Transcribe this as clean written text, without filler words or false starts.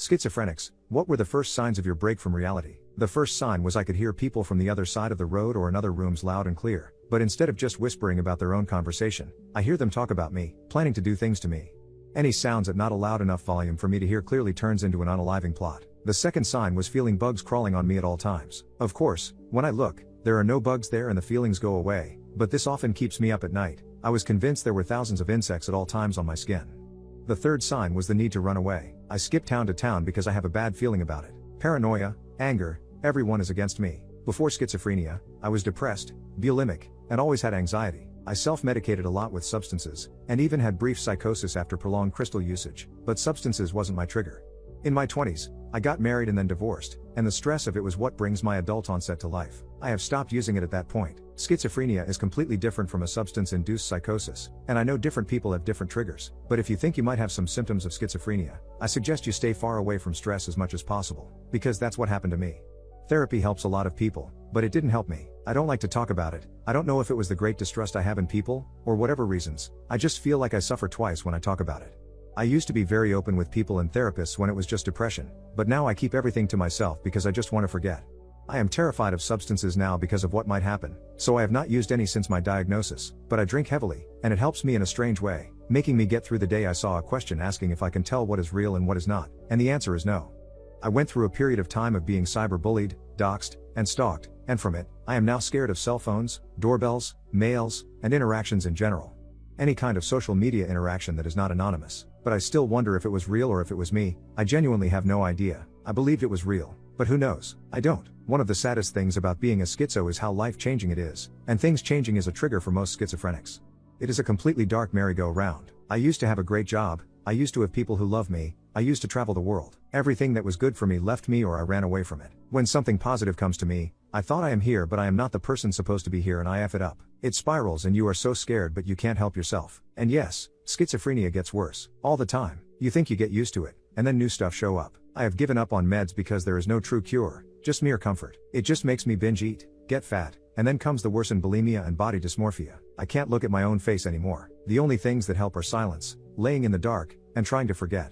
Schizophrenics, what were the first signs of your break from reality? The first sign was I could hear people from the other side of the road or in other rooms loud and clear, but instead of just whispering about their own conversation, I hear them talk about me, planning to do things to me. Any sounds at not a loud enough volume for me to hear clearly turns into an unaliving plot. The second sign was feeling bugs crawling on me at all times. Of course, when I look, there are no bugs there and the feelings go away, but this often keeps me up at night. I was convinced there were thousands of insects at all times on my skin. The third sign was the need to run away. I skip town to town because I have a bad feeling about it. Paranoia, anger, everyone is against me. Before schizophrenia, I was depressed, bulimic, and always had anxiety. I self-medicated a lot with substances, and even had brief psychosis after prolonged crystal usage, but substances wasn't my trigger. In my 20s, I got married and then divorced, and the stress of it was what brings my adult onset to life. I have stopped using it at that point. Schizophrenia is completely different from a substance-induced psychosis, and I know different people have different triggers, but if you think you might have some symptoms of schizophrenia, I suggest you stay far away from stress as much as possible, because that's what happened to me. Therapy helps a lot of people, but it didn't help me. I don't like to talk about it. I don't know if it was the great distrust I have in people, or whatever reasons. I just feel like I suffer twice when I talk about it. I used to be very open with people and therapists when it was just depression, but now I keep everything to myself because I just want to forget. I am terrified of substances now because of what might happen, so I have not used any since my diagnosis, but I drink heavily, and it helps me in a strange way, making me get through the day. I saw a question asking if I can tell what is real and what is not, and the answer is no. I went through a period of time of being cyberbullied, doxxed, and stalked, and from it, I am now scared of cell phones, doorbells, mails, and interactions in general. Any kind of social media interaction that is not anonymous. But I still wonder if it was real or if it was me. I genuinely have no idea. I believed it was real, but who knows? I don't. One of the saddest things about being a schizo is how life-changing it is, and things changing is a trigger for most schizophrenics. It is a completely dark merry-go-round. I used to have a great job, I used to have people who love me, I used to travel the world. Everything that was good for me left me or I ran away from it. When something positive comes to me, I thought I am here but I am not the person supposed to be here and I F it up. It spirals and you are so scared but you can't help yourself. And yes, schizophrenia gets worse. All the time. You think you get used to it, and then new stuff show up. I have given up on meds because there is no true cure, just mere comfort. It just makes me binge eat, get fat, and then comes the worsened bulimia and body dysmorphia. I can't look at my own face anymore. The only things that help are silence, laying in the dark, and trying to forget.